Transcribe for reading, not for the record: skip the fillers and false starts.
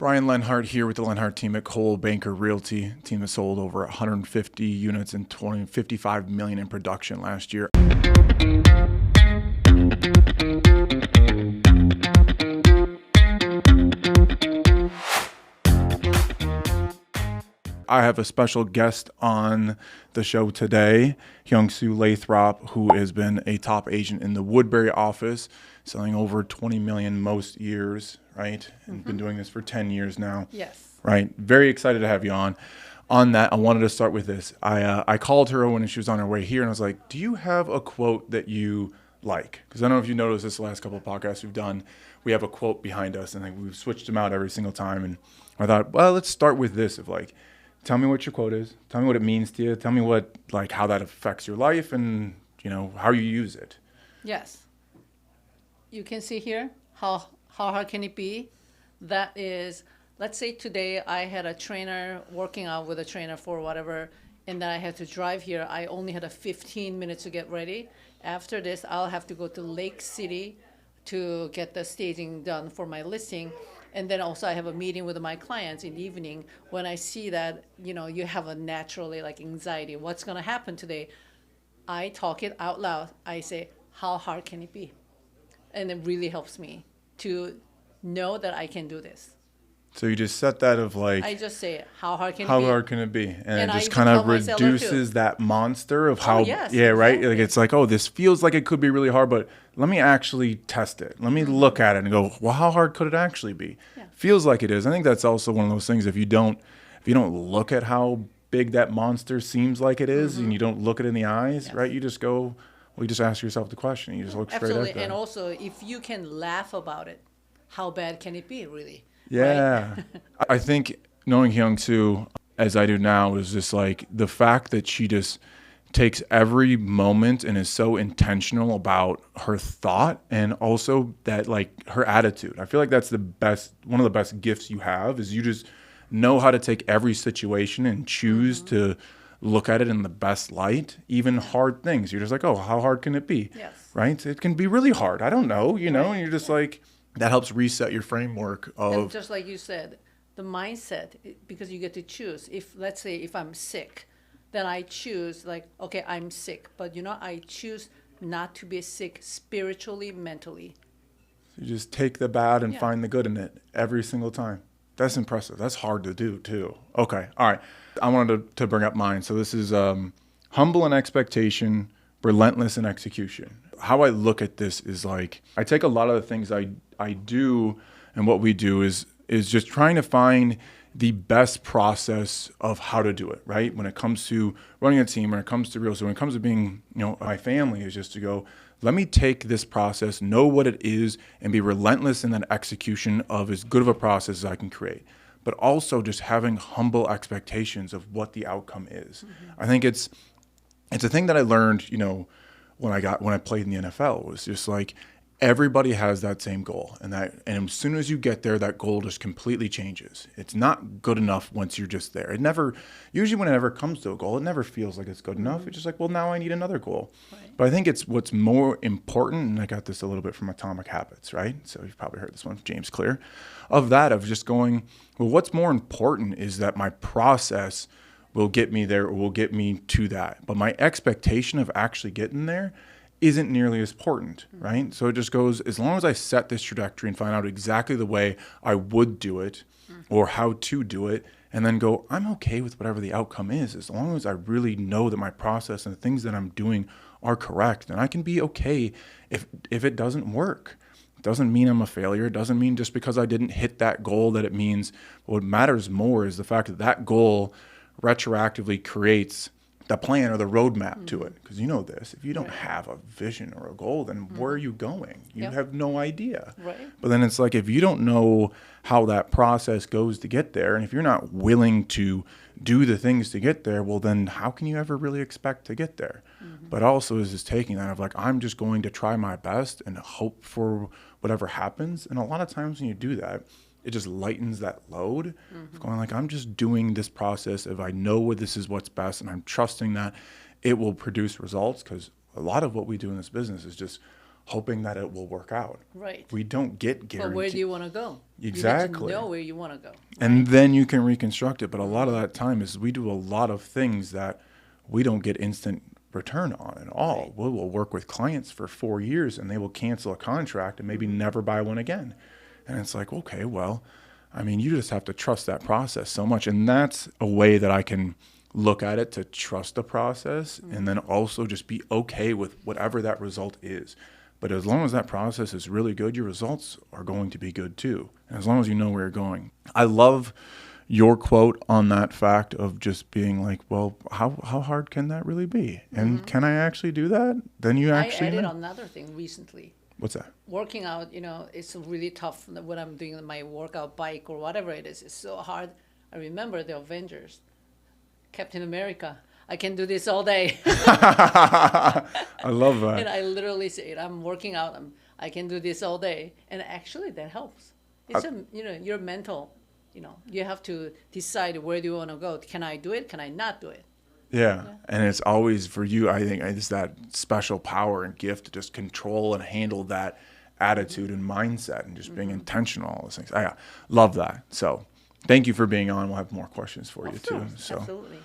Brian Lenhart here with the Lenhart team at Cole Banker Realty, team that sold over 150 units and 55 million in production last year. I have a special guest on the show today, Hyounsoo Lathrop, who has been a top agent in the Woodbury office, selling over 20 million most years, right? And been doing this for 10 years now. Yes. Right. Very excited to have you on. On that, I wanted to start with this. I called her when she was on her way here, and I was like, do you have a quote that you like? Because I don't know if you noticed this the last couple of podcasts we've done. We have a quote behind us, and we've switched them out every single time. And I thought, well, let's start with this of like, tell me what your quote is. Tell me what it means to you. Tell me what, like, how that affects your life and, you know, how you use it. Yes. You can see here, how hard can it be? That is, let's say today I had a trainer working out with a trainer for whatever, and then I had to drive here. I only had a 15 minutes to get ready. After this, I'll have to go to Lake City to get the staging done for my listing. And then also I have a meeting with my clients in the evening. When I see that, you know, you have a naturally like anxiety, what's going to happen today? I talk it out loud. I say, how hard can it be? And it really helps me to know that I can do this. So you just set that of like, I just say, how hard can it be? how hard can it be? And it I just even kind of tell my seller reduces that monster of how, yes, yeah, right? exactly. Like it's like, oh, this feels like it could be really hard, but let me actually test it. Let me look at it and go, well, how hard could it actually be? Yeah. Feels like it is. I think that's also one of those things. If you don't look at how big that monster seems like it is, and you don't look it in the eyes, Yes. right? You just go, well, you just ask yourself the question. You just look straight Absolutely. at that. And also, if you can laugh about it, how bad can it be, really? Yeah. Right? I think knowing Hyunsoo as I do now is just like the fact that she just takes every moment and is so intentional about her thought and also that like her attitude. I feel like that's one of the best gifts you have is you just know how to take every situation and choose to look at it in the best light, even hard things. You're just like, oh, how hard can it be? Yes. Right? It can be really hard. I don't know, you know, and you're just like, that helps reset your framework And of, just like you said, the mindset, because you get to choose. If, let's say, if I'm sick, then I choose like, okay, I'm sick. But, you know, I choose not to be sick spiritually, mentally. you just take the bad and Yeah. find the good in it every single time. That's impressive. That's hard to do too. Okay. All right. I wanted to bring up mine. So this is humble in expectation, relentless in execution. How I look at this is like, I take a lot of the things I do and what we do is just trying to find the best process of how to do it, right? When it comes to running a team, when it comes to real estate, when it comes to being, you know, my family is just to go, let me take this process, know what it is, and be relentless in that execution of as good of a process as I can create. But also just having humble expectations of what the outcome is. I think it's a thing that I learned, you know, when I played in the NFL. It was just like everybody has that same goal, and as soon as you get there, that goal just completely changes. It's not good enough once you're just there. Usually when it ever comes to a goal, it never feels like it's good enough. It's just like, well, now I need another goal. Right. But I think it's what's more important, and I got this a little bit from Atomic Habits, right? So you've probably heard this one, James Clear, of just going, well, what's more important is that my process will get me there or will get me to that. But my expectation of actually getting there isn't nearly as important, right? So it just goes, as long as I set this trajectory and find out exactly the way I would do it or how to do it, and then go, I'm okay with whatever the outcome is, as long as I really know that my process and the things that I'm doing are correct. And I can be okay if it doesn't work. It doesn't mean I'm a failure. It doesn't mean just because I didn't hit that goal that it means. What matters more is the fact that that goal retroactively creates the plan or the roadmap to it. Because you know this, if you don't have a vision or a goal, then where are you going? You have no idea. Right. But then it's like, if you don't know how that process goes to get there, and if you're not willing to do the things to get there, well, then how can you ever really expect to get there? But also is just taking that of like, I'm just going to try my best and hope for whatever happens. And a lot of times when you do that, it just lightens that load of going like, I'm just doing this process if I know this is what's best, and I'm trusting that it will produce results. Because a lot of what we do in this business is just hoping that it will work out. Right. We don't get guaranteed. But where do you want to go? Exactly. You need to know where you want to go. And then you can reconstruct it. But a lot of that time is we do a lot of things that we don't get instant return on at all. Right. We will work with clients for 4 years and they will cancel a contract and maybe never buy one again. And it's like, okay, well, I mean, you just have to trust that process so much. And that's a way that I can look at it, to trust the process and then also just be okay with whatever that result is. But as long as that process is really good, your results are going to be good too. And as long as you know where you're going. I love your quote on that fact of just being like, well, how hard can that really be? And can I actually do that? Then you actually I added know. another thing recently. What's that? Working out, it's really tough when I'm doing my workout bike or whatever it is. It's so hard. I remember the Avengers, Captain America. I can do this all day. I love that. And I literally say, I'm working out. I can do this all day. And actually that helps. It's your mental, you have to decide where do you want to go. Can I do it? Can I not do it? Yeah. And it's always for you, I think it's that special power and gift to just control and handle that attitude and mindset and just being intentional, all those things. I love that. So thank you for being on. We'll have more questions for you too. So Absolutely.